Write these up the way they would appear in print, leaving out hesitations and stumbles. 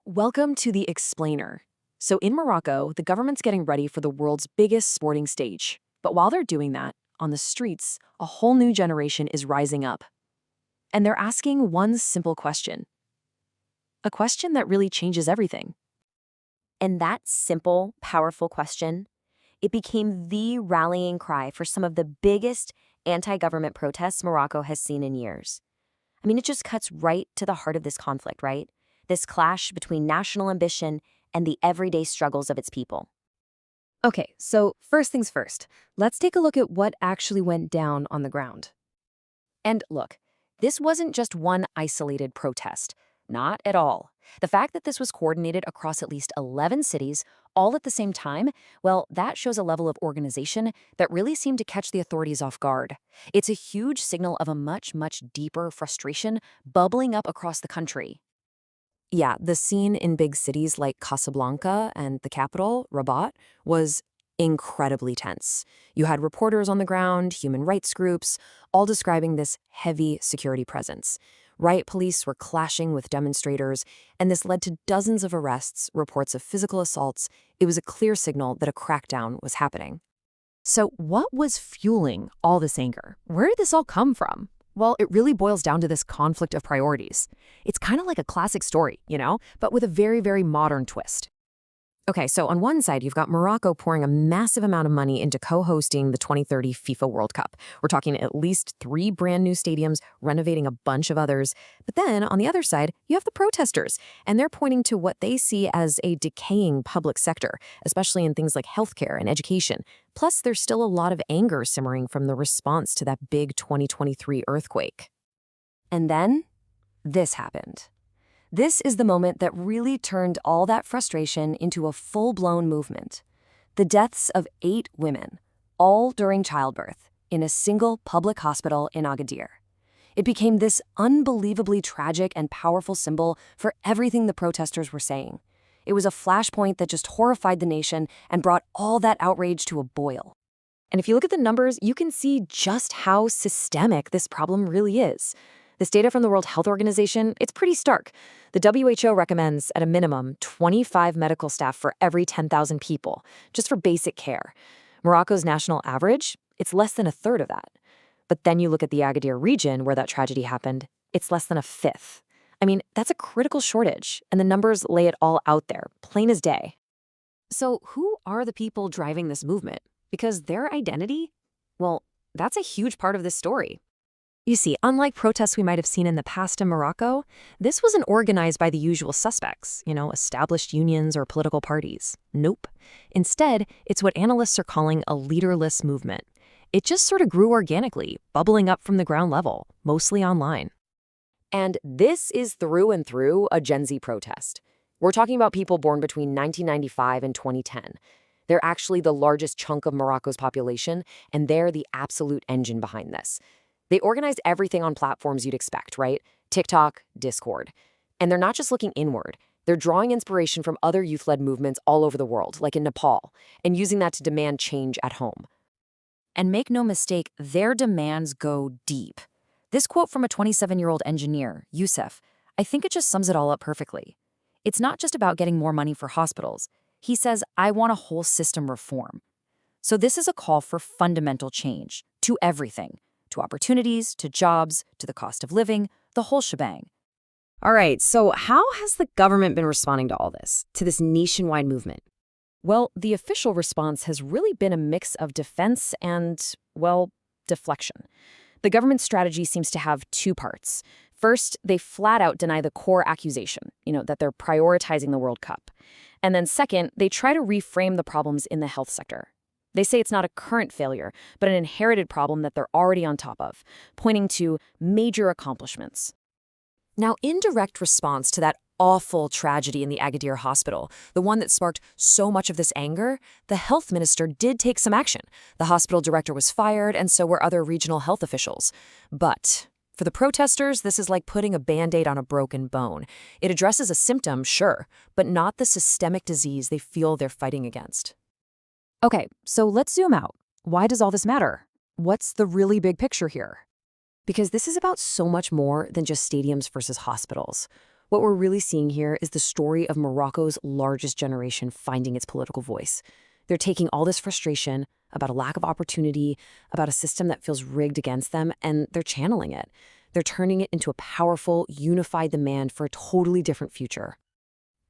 Welcome to the Explainer. So, in Morocco, the government's getting ready for the world's biggest sporting stage. But while they're doing that, on the streets, a whole new generation is rising up. And they're asking one simple question. A question that really changes everything. And that simple, powerful question, it became the rallying cry for some of the biggest anti-government protests Morocco has seen in years. I mean, it just cuts right to the heart of this conflict, right? This clash between national ambition and the everyday struggles of its people. Okay, so first things first, let's take a look at what actually went down on the ground. And look, this wasn't just one isolated protest. Not at all. The fact that this was coordinated across at least 11 cities, all at the same time, well, that shows a level of organization that really seemed to catch the authorities off guard. It's a huge signal of a much, much deeper frustration bubbling up across the country. Yeah, the scene in big cities like Casablanca and the capital, Rabat, was incredibly tense. You had reporters on the ground, human rights groups, all describing this heavy security presence. Riot police were clashing with demonstrators, and this led to dozens of arrests, reports of physical assaults. It was a clear signal that a crackdown was happening. So what was fueling all this anger? Where did this all come from? Well, it really boils down to this conflict of priorities. It's kind of like a classic story, but with a very, very modern twist. Okay, so on one side, you've got Morocco pouring a massive amount of money into co-hosting the 2030 FIFA World Cup. We're talking at least 3 brand new stadiums, renovating a bunch of others. But then on the other side, you have the protesters, and they're pointing to what they see as a decaying public sector, especially in things like healthcare and education. Plus, there's still a lot of anger simmering from the response to that big 2023 earthquake. And then, this happened. This is the moment that really turned all that frustration into a full-blown movement. The deaths of 8 women, all during childbirth, in a single public hospital in Agadir. It became this unbelievably tragic and powerful symbol for everything the protesters were saying. It was a flashpoint that just horrified the nation and brought all that outrage to a boil. And if you look at the numbers, you can see just how systemic this problem really is. This data from the World Health Organization, it's pretty stark. The WHO recommends, at a minimum, 25 medical staff for every 10,000 people, just for basic care. Morocco's national average, it's less than a third of that. But then you look at the Agadir region where that tragedy happened, it's less than a fifth. I mean, that's a critical shortage, and the numbers lay it all out there, plain as day. So who are the people driving this movement? Because their identity, well, that's a huge part of this story. You see, unlike protests we might have seen in the past in Morocco, this wasn't organized by the usual suspects, established unions or political parties. Nope. Instead, it's what analysts are calling a leaderless movement. It just sort of grew organically, bubbling up from the ground level, mostly online. And this is through and through a Gen Z protest. We're talking about people born between 1995 and 2010. They're actually the largest chunk of Morocco's population, and they're the absolute engine behind this. They organize everything on platforms you'd expect, right? TikTok, Discord. And they're not just looking inward. They're drawing inspiration from other youth-led movements all over the world, like in Nepal, and using that to demand change at home. And make no mistake, their demands go deep. This quote from a 27-year-old engineer, Youssef, I think it just sums it all up perfectly. It's not just about getting more money for hospitals. He says, I want a whole system reform. So this is a call for fundamental change to everything. To opportunities, to jobs, to the cost of living, the whole shebang. All right, so how has the government been responding to all this, to this nationwide movement? Well, the official response has really been a mix of defense and, well, deflection. The government's strategy seems to have 2 parts. First, they flat out deny the core accusation, that they're prioritizing the World Cup. And then second, they try to reframe the problems in the health sector. They say it's not a current failure, but an inherited problem that they're already on top of, pointing to major accomplishments. Now, in direct response to that awful tragedy in the Agadir hospital, the one that sparked so much of this anger, the health minister did take some action. The hospital director was fired, and so were other regional health officials. But for the protesters, this is like putting a Band-Aid on a broken bone. It addresses a symptom, sure, but not the systemic disease they feel they're fighting against. Okay, so let's zoom out. Why does all this matter? What's the really big picture here? Because this is about so much more than just stadiums versus hospitals. What we're really seeing here is the story of Morocco's largest generation finding its political voice. They're taking all this frustration about a lack of opportunity, about a system that feels rigged against them, and they're channeling it. They're turning it into a powerful, unified demand for a totally different future.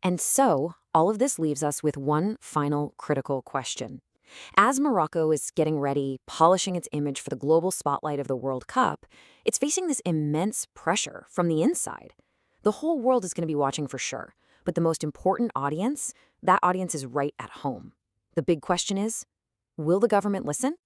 And so, all of this leaves us with one final critical question. As Morocco is getting ready, polishing its image for the global spotlight of the World Cup, it's facing this immense pressure from the inside. The whole world is going to be watching for sure, but the most important audience, that audience is right at home. The big question is, will the government listen?